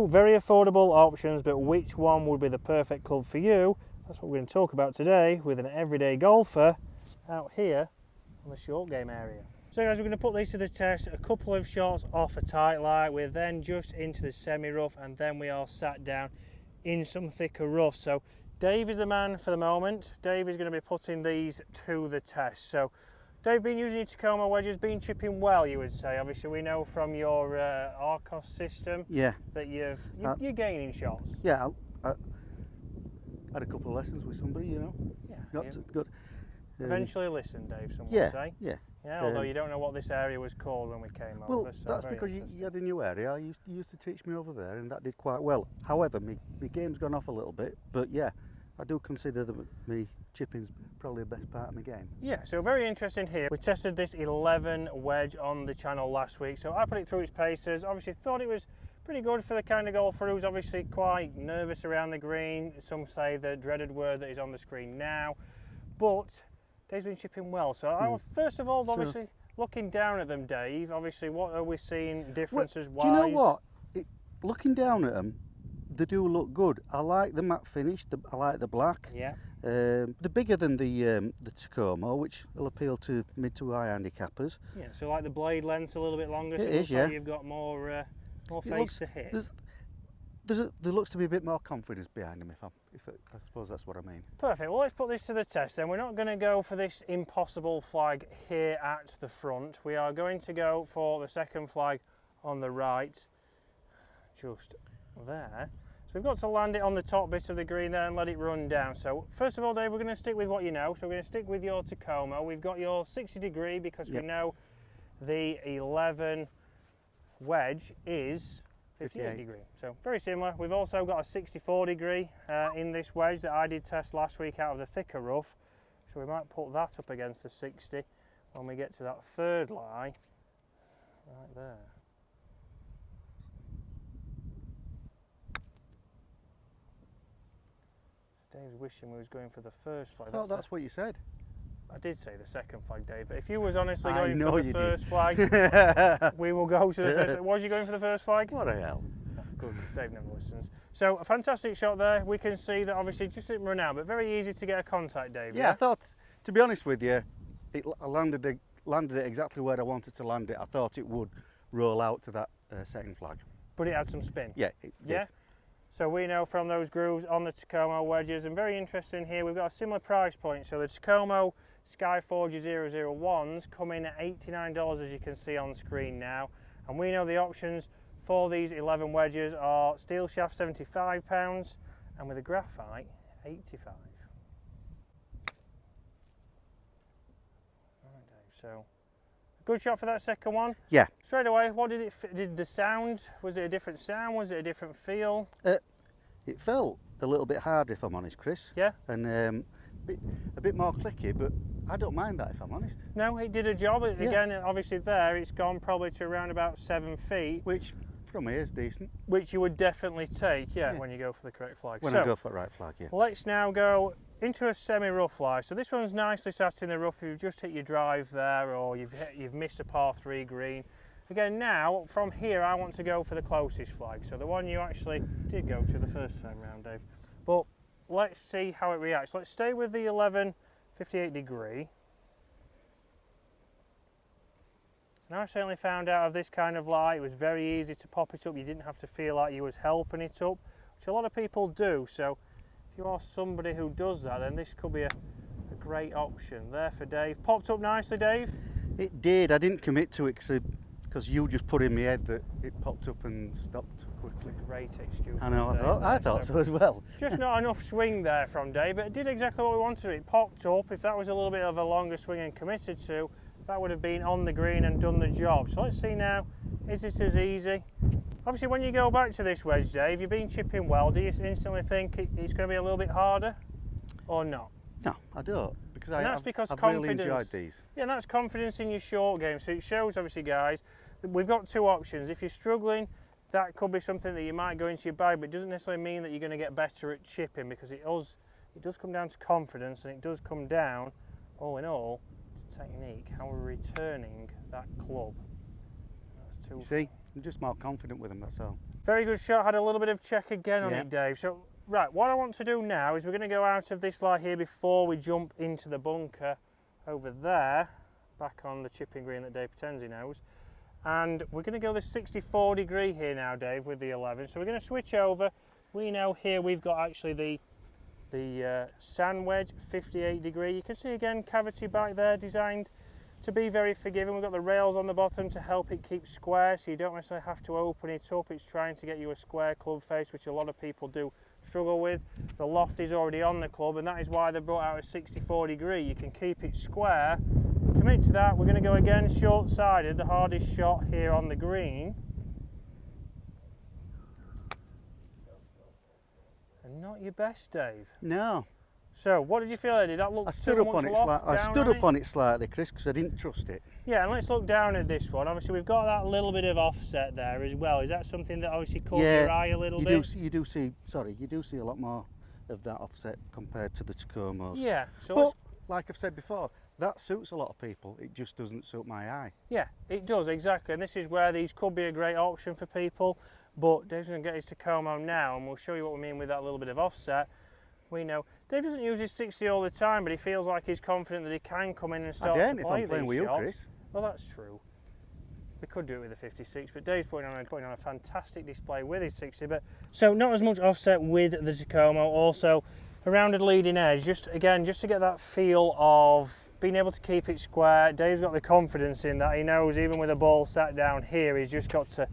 Very affordable options, but which one would be the perfect club for you? That's what we're going to talk about today with an everyday golfer out here on the short game area. So guys, we're going to put these to the test. A couple of shots off a tight lie, we're then just into the semi-rough, and then we are sat down in some thicker rough. So Dave is the man for the moment. Dave is going to be putting these to the test. So Dave, been using your Tacoma wedges, been chipping well, you would say. Obviously, we know from your Arcos system, that you're gaining shots. Yeah, I had a couple of lessons with somebody, you know. Yeah, good. Eventually listen, Dave, some would say. Yeah, although you don't know what this area was called when we came over. Well, so that's because you had a new area. You used to teach me over there, and that did quite well. However, my game's gone off a little bit, but yeah, I do consider that me chipping's probably the best part of my game. Yeah, so very interesting here. We tested this 11 wedge on the channel last week, so I put it through its paces. Obviously thought it was pretty good for the kind of golfer who's obviously quite nervous around the green. Some say the dreaded word that is on the screen now, but Dave's been chipping well. So I first of all, obviously looking down at them, Dave, obviously what are we seeing differences wise? Do you know what? Looking down at them, they do look good. I like the matte finish. I like the black. Yeah. They're bigger than the Tacoma, which will appeal to mid to high handicappers. Yeah. So like the blade length's a little bit longer. So it is, yeah. Like you've got more face to hit. There looks to be a bit more confidence behind them. I suppose that's what I mean. Perfect. Well, let's put this to the test then. We're not going to go for this impossible flag here at the front. We are going to go for the second flag on the right, just there. So we've got to land it on the top bit of the green there and let it run down. So first of all, Dave, we're going to stick with what you know. So we're going to stick with your Tacoma. We've got your 60 degree because we know the 11 wedge is 58 degree. So very similar. We've also got a 64 degree in this wedge that I did test last week out of the thicker rough. So we might put that up against the 60 when we get to that third lie right there. Dave's wishing we was going for the first flag. Oh, that's what you said. I did say the second flag, Dave, but if you was honestly going for the first flag, we will go to the first. Was you going for the first flag? What the hell? Oh, goodness, Dave never listens. So a fantastic shot there. We can see that obviously just didn't run out, but very easy to get a contact, Dave. Yeah, I thought, to be honest with you, I landed it exactly where I wanted to land it. I thought it would roll out to that second flag. But it had some spin. Yeah, it did. Yeah. So we know from those grooves on the Tacoma wedges, and very interesting here, we've got a similar price point. So the Tacoma Skyforge 001s come in at $89, as you can see on screen now. And we know the options for these 11 wedges are steel shaft £75 and with a graphite $85. Alright, Dave, so good shot for that second one. Yeah. Straight away, what did the sound? Was it a different sound? Was it a different feel? It felt a little bit harder, if I'm honest, Chris. Yeah. And a bit more clicky, but I don't mind that, if I'm honest. No, it did a job. Again, obviously there, it's gone probably to around about 7 feet. Which, from here, is decent. Which you would definitely take, when you go for the correct flag. When I go for the right flag, yeah. Let's now go into a semi-rough lie. So this one's nicely sat in the rough. If you've just hit your drive there, or you've missed a par 3 green. Again, now from here I want to go for the closest flag. So the one you actually did go to the first time round, Dave. But let's see how it reacts. Let's stay with the 11 58 degree. Now I certainly found out of this kind of lie, it was very easy to pop it up. You didn't have to feel like you was helping it up, which a lot of people do. So if you are somebody who does that, then this could be a great option there for Dave. Popped up nicely, Dave? It did. I didn't commit to it because you just put in my head that it popped up and stopped quickly. It's a great excuse. I know, I thought so as well. Just not enough swing there from Dave, but it did exactly what we wanted. It popped up. If that was a little bit of a longer swing and committed to, that would have been on the green and done the job. So let's see now, is it as easy? Obviously when you go back to this wedge, Dave, you've been chipping well. Do you instantly think it's going to be a little bit harder or not? No, I don't. Because I've really enjoyed these. Yeah, and that's confidence in your short game. So it shows, obviously, guys, that we've got two options. If you're struggling, that could be something that you might go into your bag, but it doesn't necessarily mean that you're going to get better at chipping, because it does come down to confidence, and it does come down, all in all, to technique, how we're returning that club. That's you see, I'm just more confident with them, that's all. Very good shot, had a little bit of check again on Yeah. it, Dave. So, right, what I want to do now is we're going to go out of this lie here before we jump into the bunker over there, back on the chipping green that Dave pretends he knows. And we're going to go the 64 degree here now, Dave, with the 11. So we're going to switch over. We know here we've got actually the sand wedge, 58 degree. You can see again cavity back there designed to be very forgiving. We've got the rails on the bottom to help it keep square, so you don't necessarily have to open it up. It's trying to get you a square club face, which a lot of people do struggle with. The loft is already on the club, and that is why they brought out a 64 degree. You can keep it square. Commit to that. We're going to go again short-sided, the hardest shot here on the green. And not your best, Dave. No. So, what did you feel there? Did that look I stood too up much on it. loft I down stood on up it? on it slightly, Chris, because I didn't trust it. Yeah, and let's look down at this one. Obviously, we've got that little bit of offset there as well. Is that something that obviously caught your eye a little bit? You do see a lot more of that offset compared to the Tacomos. Yeah. So But let's, like I've said before, that suits a lot of people. It just doesn't suit my eye. yeah, it does exactly, and this is where these could be a great option for people. But Dave's going to get his Tacomo now, and we'll show you what we mean with that little bit of offset. We know Dave doesn't use his 60 all the time, but he feels like he's confident that he can come in and start to if play I'm playing these with you, shots. Chris. Well, that's true. We could do it with a 56, but Dave's putting on a fantastic display with his 60. But so not as much offset with the Tacomo. Also, a rounded leading edge. Just to get that feel of being able to keep it square. Dave's got the confidence in that. He knows even with a ball sat down here, he's just got to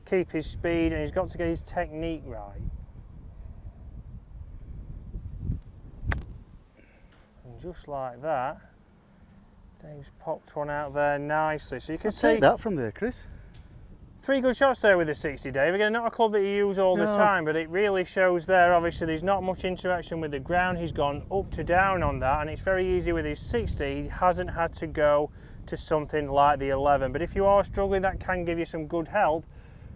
keep his speed and he's got to get his technique right. And just like that, Dave's popped one out there nicely. So you can see Take that from there, Chris. 3 good shots there with the 60, Dave. Again, not a club that you use all the time, but it really shows there. Obviously, there's not much interaction with the ground. He's gone up to down on that, and it's very easy with his 60. He hasn't had to go to something like the 11. But if you are struggling, that can give you some good help.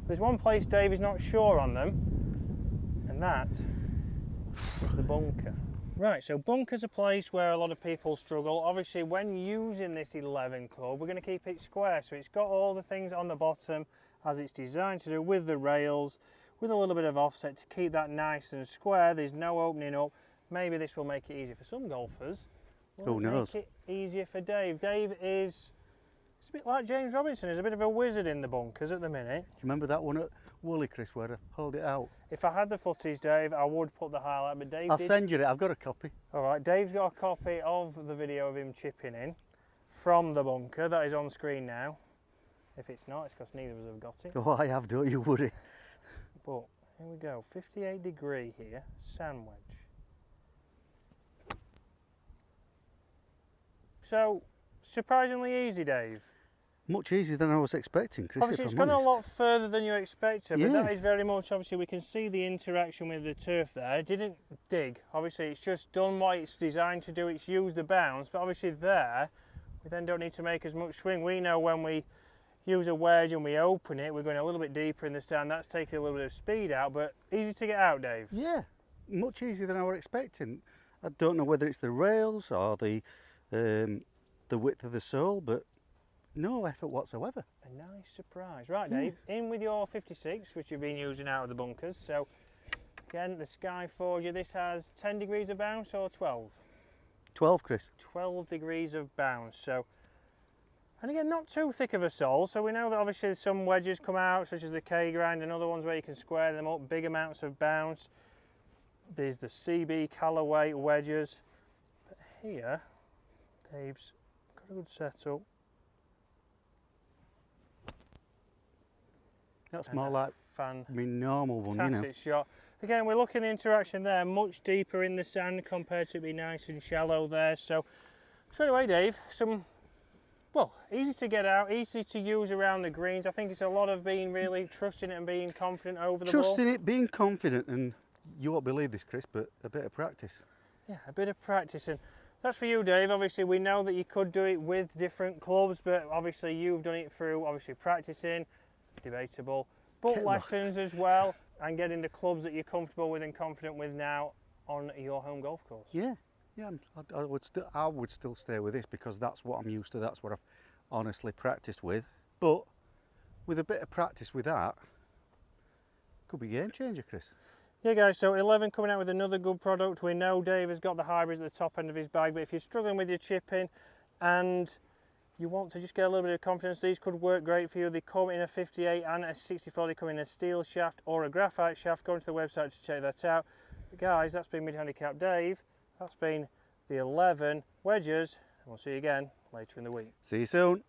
There's one place Dave is not sure on them, and that is the bunker. Right, so bunker's a place where a lot of people struggle. Obviously, when using this 11 club, we're going to keep it square. So it's got all the things on the bottom as it's designed to do, with the rails, with a little bit of offset to keep that nice and square. There's no opening up. Maybe this will make it easier for some golfers. Who knows? Make it easier for Dave. Dave is, it's a bit like James Robinson. He's a bit of a wizard in the bunkers at the minute. Do you remember that one at Woolley, Chris, where I pulled it out? If I had the footage, Dave, I would put the highlight, but Dave I'll send you it. I've got a copy. All right, Dave's got a copy of the video of him chipping in from the bunker. That is on screen now. If it's not, it's because neither of us have got it. Oh, I have, don't you, Woody? But here we go, 58 degree here, sand wedge. So, surprisingly easy, Dave. Much easier than I was expecting, Chris. Obviously, it's gone a lot further than you expected, but that is very much, obviously, we can see the interaction with the turf there. It didn't dig. Obviously, it's just done what it's designed to do. It's used the bounce, but obviously there, we then don't need to make as much swing. We know when we use a wedge and we open it, we're going a little bit deeper in the stand. That's taking a little bit of speed out, but easy to get out, Dave. Yeah, much easier than I was expecting. I don't know whether it's the rails or the width of the sole, but no effort whatsoever. A nice surprise. Right, Dave, in with your 56, which you've been using out of the bunkers. So, again, the Sky Forger, this has 10 degrees of bounce or 12? 12, Chris. 12 degrees of bounce. So, and again, not too thick of a sole. So we know that obviously some wedges come out, such as the K-grind and other ones where you can square them up, big amounts of bounce. There's the CB Callaway wedges. But here, Dave's got a good setup. That's more like my normal one, you know. Fantastic shot. Again, we're looking at the interaction there, much deeper in the sand compared to it being nice and shallow there. So, straight away, Dave, well, easy to get out, easy to use around the greens. I think it's a lot of being really trusting it and being confident over the ball. Trusting it, being confident, and you won't believe this, Chris, but a bit of practice. Yeah, a bit of practice, and that's for you, Dave. Obviously, we know that you could do it with different clubs, but obviously you've done it through practicing. Debatable, but Get lessons as well, and getting the clubs that you're comfortable with and confident with now on your home golf course. Yeah, I would still stay with this because that's what I'm used to. That's what I've honestly practiced with. But with a bit of practice with that, could be game changer, Chris. Yeah guys, so 11 coming out with another good product. We know Dave has got the hybrids at the top end of his bag, but if you're struggling with your chipping and you want to just get a little bit of confidence, these could work great for you. They come in a 58 and a 64, they come in a steel shaft or a graphite shaft. Go onto the website to check that out. But guys, that's been Mid-Handicap Dave. That's been the 11 wedges, and we'll see you again later in the week. See you soon.